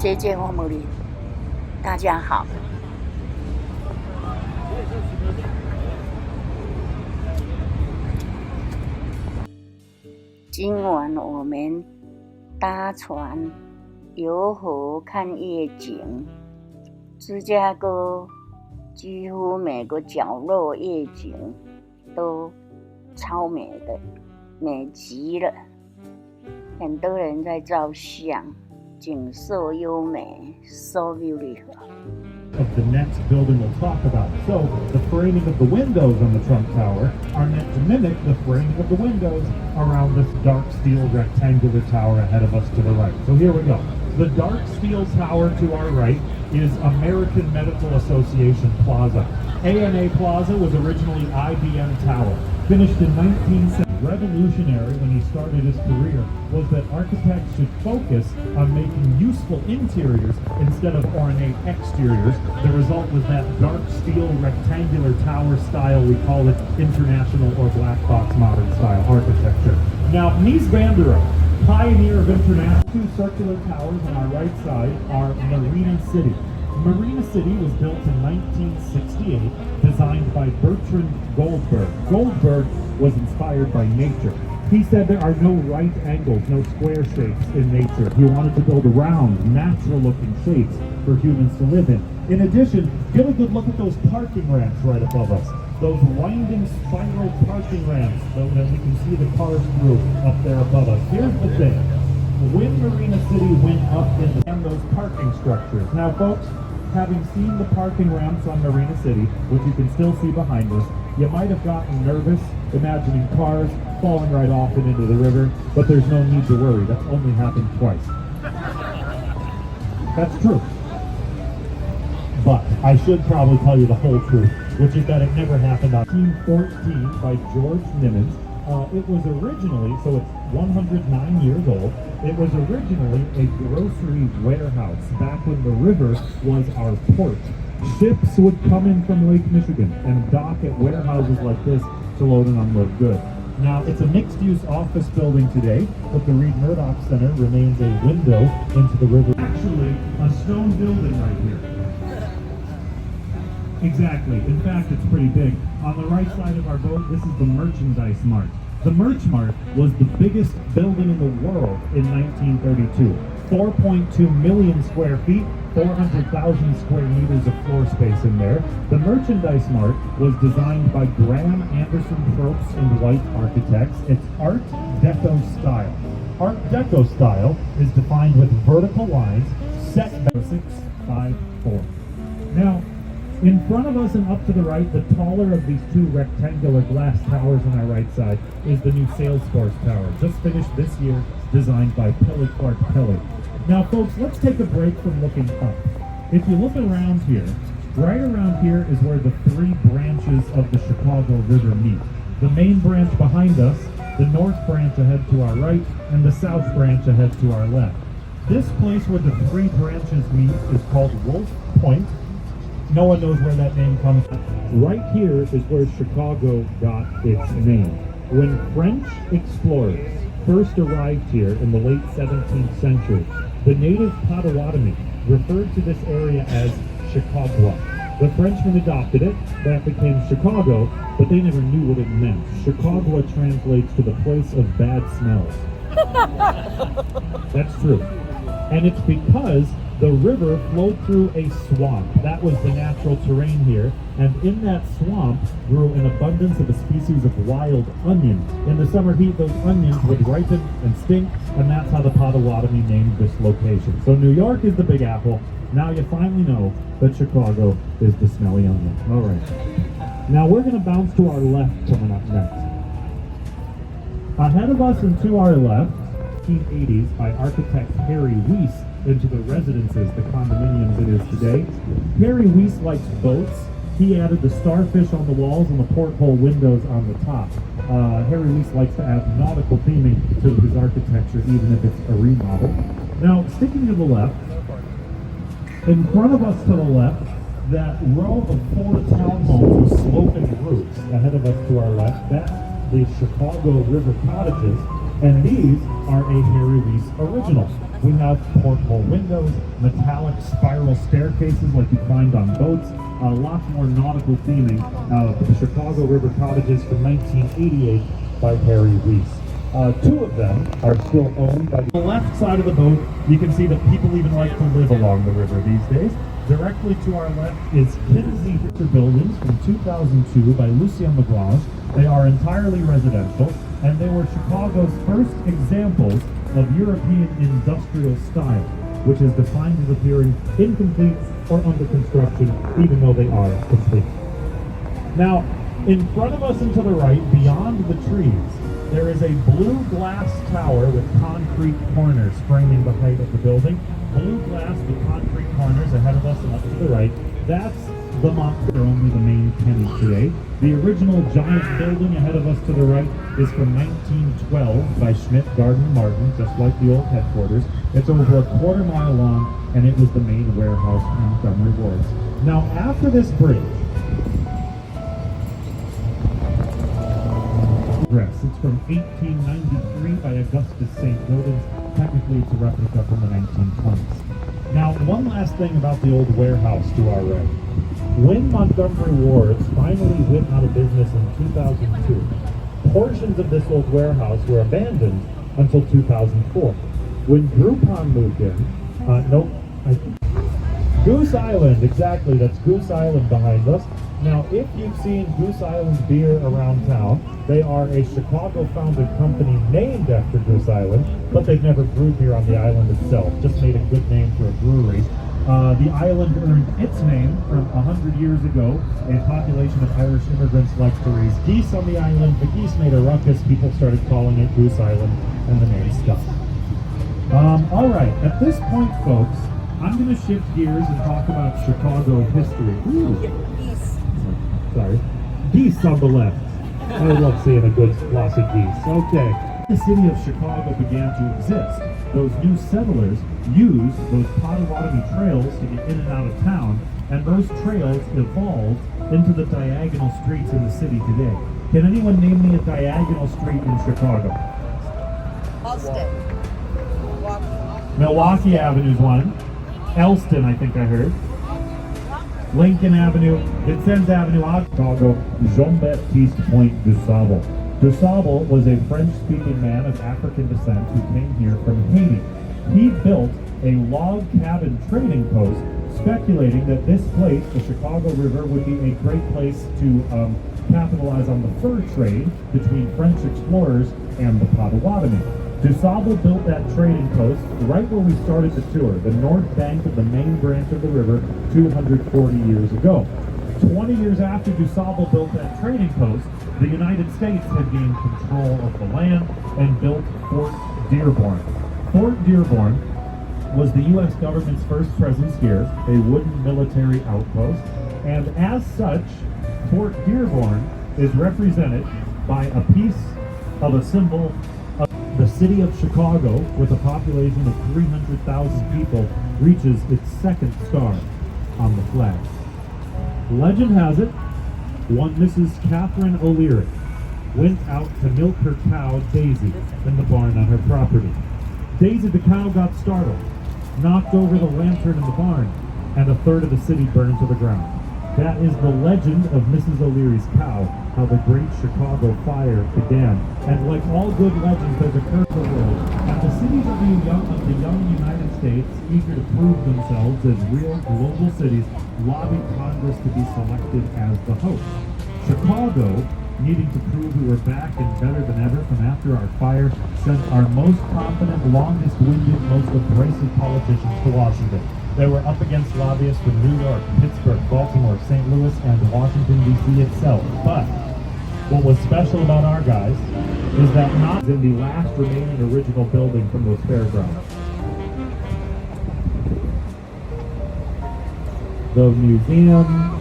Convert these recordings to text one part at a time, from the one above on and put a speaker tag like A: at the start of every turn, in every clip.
A: 接见花木里，大家好。今晚我们搭船游河看夜景，芝加哥几乎每个角落夜景都超美的，美极了。很多人在照相，景色优美 ，so beautiful.
B: Of the next building we'll talk about. So the framing of the windows on the Trump Tower are meant to mimic the framing of the windows around this dark steel rectangular tower ahead of us to the right. So here we go. The dark steel tower to our right is American Medical Association Plaza. ANA Plaza was originally IBM Tower, finished in 1970. Revolutionary when he started his career was that architects should focus on making useful interiors instead of ornate exteriors. The result was that dark steel rectangular tower style. We call it international or black box modern style architecture. Now, Mies van der Rohe, pioneer of international. Two circular towers on our right side are Marina City. Marina City was built in 1968, designed by Bertrand Goldberg. Goldberg was inspired by nature. He said there are no right angles, no square shapes in nature. He wanted to build round, natural-looking shapes for humans to live in. In addition, get a good look at those parking ramps right above us. Those winding spiral parking ramps that we can see the cars through up there above us. Here's the thing. When Marina City went up in those parking structures. Now, folks, having seen the parking ramps on Marina City, which you can still see behind us, you might have gotten nervous imagining cars falling right off and into the river, but there's no need to worry. That's only happened twice. That's true. But I should probably tell you the whole truth, which is that it never happened on 1914 by George Nimitz. It was originally, so it's 109 years old, it was originally a grocery warehouse back when the river was our port. Ships would come in from Lake Michigan and dock at warehouses like this to load and unload goods. Now, it's a mixed-use office building today, but the Reed Murdoch Center remains a window into the river. Actually, a stone building right here. Exactly. In fact, it's pretty big. On the right side of our boat, this is the Merchandise Mart. The Merch Mart was the biggest building in the world in 1932. 4.2 million square feet, 400,000 square meters of floor space in there. The Merchandise Mart was designed by Graham Anderson Probst and White architects. It's Art Deco style. Art Deco style is defined with vertical lines set back 6, 5, 4. Now, in front of us and up to the right, the taller of these two rectangular glass towers on our right side is the new Salesforce Tower, just finished this year, designed by Pili Clark Pili. Now, folks, let's take a break from looking up. If you look around here, right around here is where the three branches of the Chicago River meet. The main branch behind us, the north branch ahead to our right, and the south branch ahead to our left. This place where the three branches meet is called Wolf Point. No one knows where that name comes from. Right here is where Chicago got its name. When French explorers first arrived here in the late 17th century, the native Potawatomi referred to this area as Chicago. The Frenchmen adopted it, that became Chicago, but they never knew what it meant. Chicago translates to the place of bad smells. That's true. And it's because the river flowed through a swamp. That was the natural terrain here. And in that swamp grew an abundance of a species of wild onion. In the summer heat, those onions would ripen and stink, and that's how the Potawatomi named this location. So New York is the Big Apple. Now you finally know that Chicago is the smelly onion. All right. Now we're going to bounce to our left coming up next. Ahead of us and to our left, 1980s by architect Harry Weiss into the residences, the condominiums it is today. Harry Weiss likes boats. He added the starfish on the walls and the porthole windows on the top. Harry Weiss likes to add nautical theming to his architecture, even if it's a remodel. Now, sticking to the left, in front of us to the left, that row of 4 townhomes with sloping roofs. Ahead of us to our left, that's the Chicago River Cottages, and these are a Harry Weiss original. We have porthole windows, metallic spiral staircases like you find on boats, lots more nautical theming. The Chicago River cottages from 1988 by Harry Reese. Two of them are still owned by the left side of the boat. You can see that people even like to live along the river these days. Directly to our left is Kinsey buildings from 2002 by Lucien Lagrange. They are entirely residential, and they were Chicago's first examples of European industrial style, which is defined as appearing incomplete or under construction, even though they are complete. Now, in front of us and to the right, beyond the trees, there is a blue glass tower with concrete corners framing the height of the building. Blue glass with concrete corners ahead of us and up to the right. That's the Montgomery, only the main tenant today. The original giant building ahead of us to the right is from 1912 by Schmidt, Garden, Martin, just like the old headquarters. It's over a quarter-mile long, and it was the main warehouse in Montgomery Wards. Now, after this bridge, it's from 1893 by Augustus St. Gaudens. Technically, it's a replica from the 1920s. Now, one last thing about the old warehouse to our right. When Montgomery Wards finally went out of business in 2002, portions of this old warehouse were abandoned until 2004. When Groupon moved in, Goose Island, exactly, that's Goose Island behind us. Now, if you've seen Goose Island beer around town, they are a Chicago-founded company named after Goose Island, but they've never brewed beer on the island itself, just made a good name for a brewery. The island earned its name from 100 years ago. A population of Irish immigrants liked to raise geese on the island. The geese made a ruckus, people started calling it Goose Island, and the name stuck. All right, at this point, folks, I'm going to shift gears and talk about Chicago history. Ooh. Sorry. Geese on the left. I love seeing a good flossy geese. Okay. The city of Chicago began to exist. Those new settlers used those Potawatomi trails to get in and out of town, and those trails evolved into the diagonal streets in the city today. Can anyone name me a diagonal street in Chicago?
C: Allston.
B: Milwaukee Avenue's one. Elston, I think I heard. Lincoln Avenue, Vincennes Avenue, Chicago, Jean-Baptiste Point du Sable. Du Sable was a French-speaking man of African descent who came here from Haiti. He built a log cabin trading post, speculating that this place, the Chicago River, would be a great place to capitalize on the fur trade between French explorers and the Potawatomi. DuSable built that trading post right where we started the tour, the north bank of the main branch of the river 240 years ago. 20 years after DuSable built that trading post, the United States had gained control of the land and built Fort Dearborn. Fort Dearborn was the U.S. government's first presence here, a wooden military outpost, and as such, Fort Dearborn is represented by a piece of a symbol of the city of Chicago, with a population of 300,000 people, reaches its second star on the flag. Legend has it, one Mrs. Catherine O'Leary went out to milk her cow, Daisy, in the barn on her property. Daisy the cow got startled, knocked over the lantern in the barn, and a third of the city burned to the ground. That is the legend of Mrs. O'Leary's cow, how the Great Chicago Fire began. And like all good legends, there's a curse of the world. And the cities of the young United States, eager to prove themselves as real global cities, lobbied Congress to be selected as the host. Chicago, needing to prove we were back and better than ever from after our fire, sent our most confident, longest-winded, most abrasive politicians to Washington. They were up against lobbyists from New York, Pittsburgh, Baltimore, St. Louis, and Washington, D.C. itself. But what was special about our guys is that not in the last remaining original building from those fairgrounds. The Museum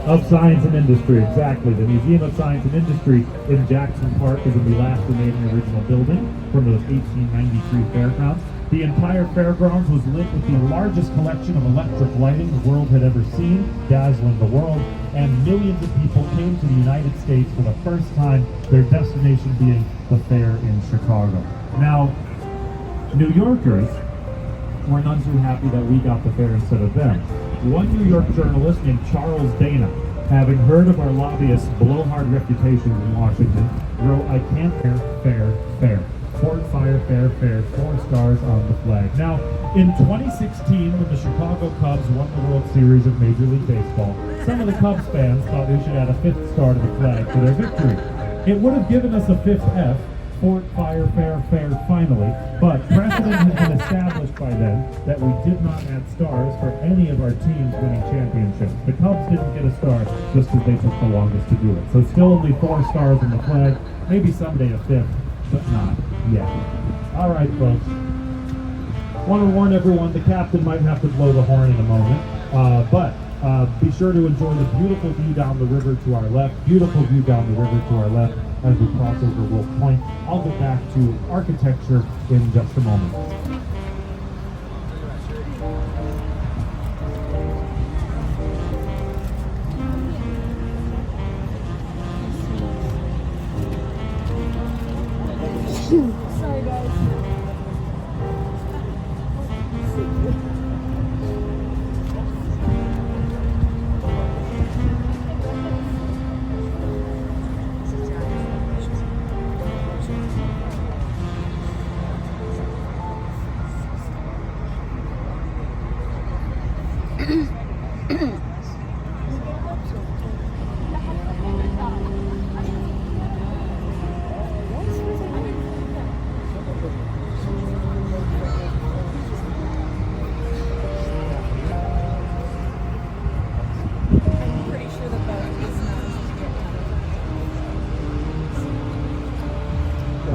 B: of Science and Industry, exactly. The Museum of Science and Industry in Jackson Park is in the last remaining original building from those 1893 fairgrounds. The entire fairgrounds was lit with the largest collection of electric lighting the world had ever seen, dazzling the world, and millions of people came to the United States for the first time, their destination being the fair in Chicago. Now, New Yorkers were none too happy that we got the fair instead of them. One New York journalist named Charles Dana, having heard of our lobbyists' blowhard reputations in Washington, wrote, "I can't fair. Fort Fire, fair, 4 stars on the flag." Now, in 2016, when the Chicago Cubs won the World Series of Major League Baseball, some of the Cubs fans thought we should add a 5th star to the flag for their victory. It would have given us a 5th F, Fort Fire, fair, finally, but precedent has been established by then that we did not add stars for any of our teams winning championships. The Cubs didn't get a star just because they took the longest to do it. So still only 4 stars on the flag, maybe someday a 5th, but not yet. All right, folks. Want to warn everyone, the captain might have to blow the horn in a moment, but be sure to enjoy the beautiful view down the river to our left, as we cross over Wolf Point. I'll get back to architecture in just a moment.
C: Sorry, guys.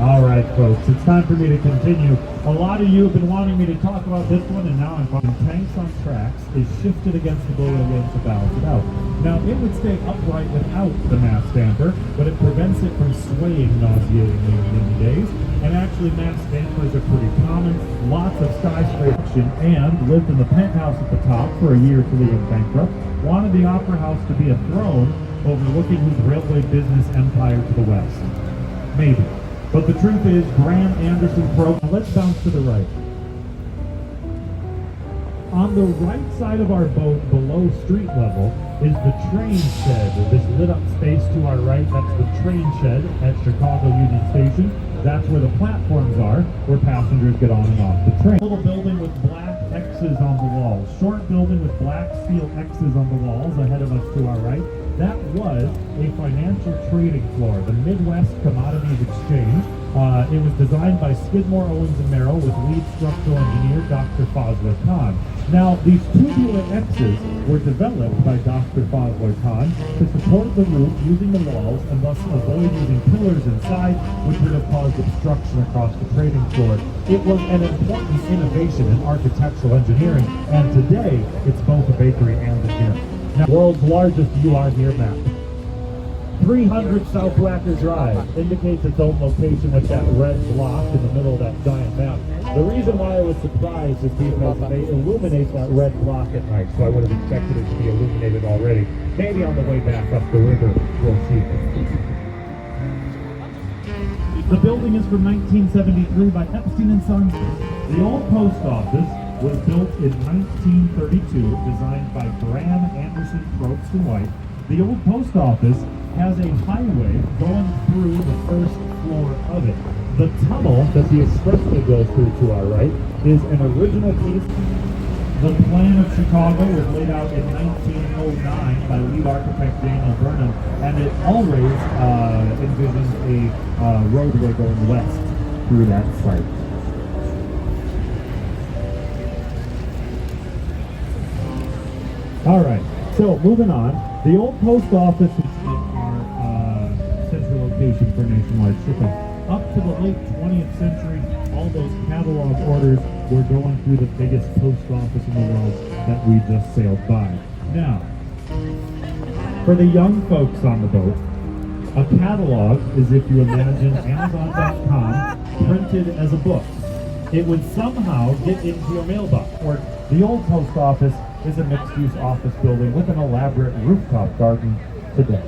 B: All right, folks, it's time for me to continue. A lot of you have been wanting me to talk about this one, and now I'm finding Tanks on Tracks is shifted against the boat again to balance it out. Now, it would stay upright without the mass damper, but it prevents it from swaying nauseatingly in windy days. And actually, mass dampers are pretty common, lots of skyscraper action, and lived in the penthouse at the top for a year till he went bankrupt. Wanted the Opera House to be a throne overlooking his railway business empire to the west. Maybe. But the truth is, Graham Anderson Pro. Now let's bounce to the right. On the right side of our boat, below street level, is the train shed. This lit up space to our right, that's the train shed at Chicago Union Station. That's where the platforms are, where passengers get on and off the train. Little building with black X's on the walls. Short building with black steel X's on the walls ahead of us to our right. That was a financial trading floor, the Midwest Commodities Exchange. It was designed by Skidmore, Owens & Merrill with lead structural engineer Dr. Fazler Khan. Now, these tubular X's were developed by Dr. Fazler Khan to support the roof using the walls and thus avoid using pillars inside, which would have caused obstruction across the trading floor. It was an important innovation in architectural engineering, and today it's both a bakery and a gym. Now, world's largest You Are Here map. 300 South Wacker Drive indicates its own location with that red block in the middle of that giant map. The reason why I was surprised is because they illuminate that red block at night, so I would have expected it to be illuminated already. Maybe on the way back up the river, we'll see. The building is from 1973 by Epstein & Sons. The old post office was built in 1932, designed by Graham Anderson, Probst & White. The old post office has a highway going through the first floor of it. The tunnel that the expressway goes through to our right is an original piece. The plan of Chicago was laid out in 1909 by lead architect Daniel Burnham, and it always envisions a roadway going west through that site. All right, so moving on. The old post office is our central location for nationwide shipping. Up to the late 20th century, all those catalog orders were going through the biggest post office in the world that we just sailed by. Now, for the young folks on the boat, a catalog is, if you imagine Amazon.com printed as a book. It would somehow get into your mailbox. Or the old post office is a mixed-use office building with an elaborate rooftop garden today.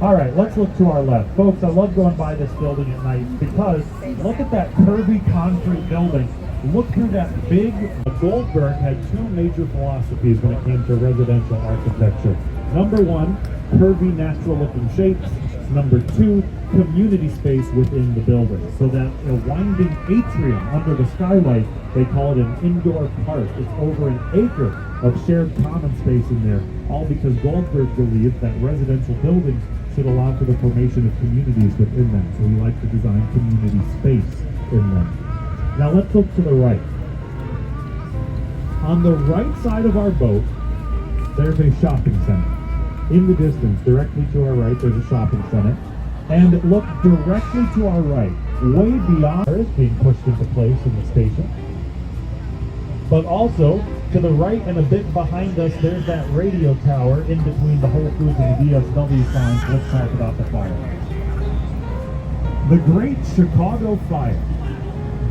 B: All right, let's look to our left. Folks, I love going by this building at night because look at that curvy concrete building look through that big. Goldberg had two major philosophies when it came to residential architecture. Number one, curvy, natural-looking shapes. Number two, community space within the building. So that a winding atrium under the skylight, they call it an indoor park. It's over an acre of shared common space in there, all because Goldberg believed that residential buildings should allow for the formation of communities within them. So he liked to design community space in them. Now let's look to the right. On the right side of our boat, there's a shopping center. In the distance, directly to our right, there's a shopping center. And look directly to our right, way beyond is being pushed into place in the station. But also, to the right and a bit behind us, there's that radio tower in between the Whole Foods and the DSW signs. Let's talk about the fire. The Great Chicago Fire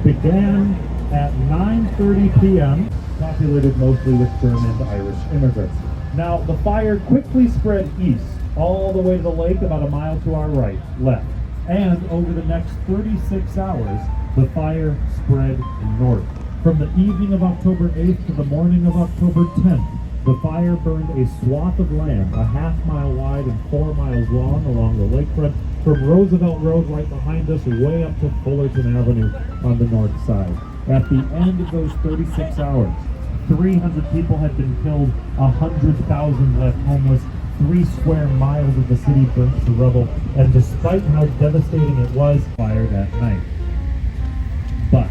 B: began at 9:30 p.m., populated mostly with German and Irish immigrants. Now, the fire quickly spread east, all the way to the lake, about a mile to our right, left. And over the next 36 hours, the fire spread north. From the evening of October 8th to the morning of October 10th, the fire burned a swath of land, a half-mile wide and 4 miles long along the lakefront, from Roosevelt Road right behind us, way up to Fullerton Avenue on the north side. At the end of those 36 hours, 300 people had been killed, 100,000 left homeless, 3 square miles of the city burnt to rubble, and despite how devastating it was, fire that night. But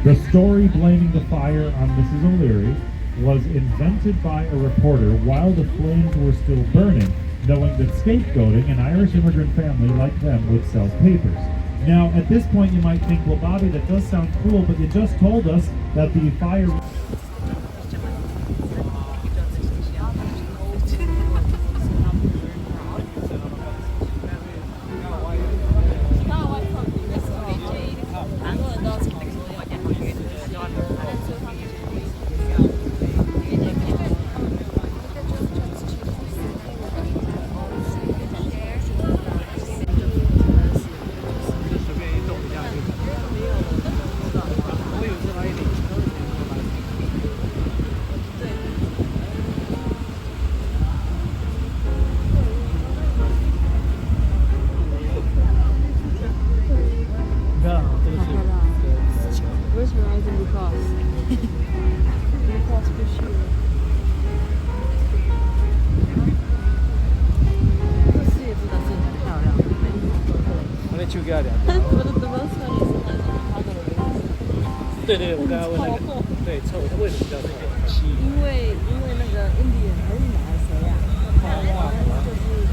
B: the story blaming the fire on Mrs. O'Leary was invented by a reporter while the flames were still burning, knowing that scapegoating an Irish immigrant family like them would sell papers. Now, at this point you might think, well, Bobby, that does sound cruel, but you just told us that the fire...
C: Where's Verizon because? Because for sure. 这视野真的是很漂亮，
D: 我在手给他聊。
C: 我的德文车里是那种他的名字。
D: 对对，我刚刚问那个，对，臭，为什么叫这个蜥蜴？
C: 因为那个 Indian 还是哪谁呀？就是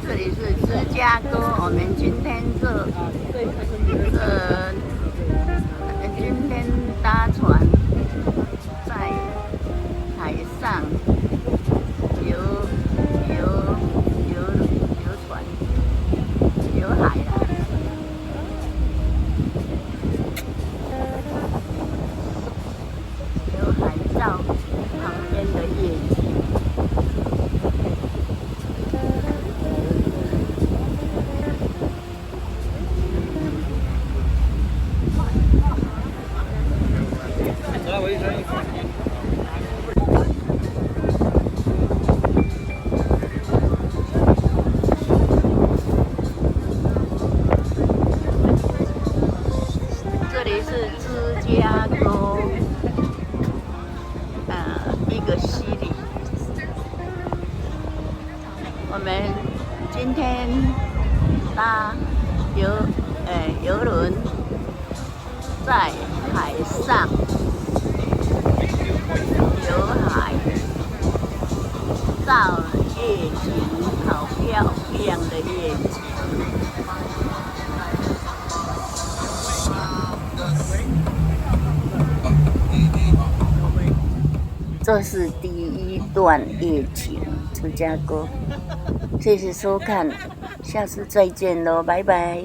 A: 这里是芝加哥，我们今天搭船在海上游船游海了。有海照旁边的夜景。这里是芝加哥，一个溪里。我们今天搭游轮在海上游海，照夜景，好漂亮的夜景。这是第一段夜景，芝加哥。谢谢收看，下次再见喽，拜拜。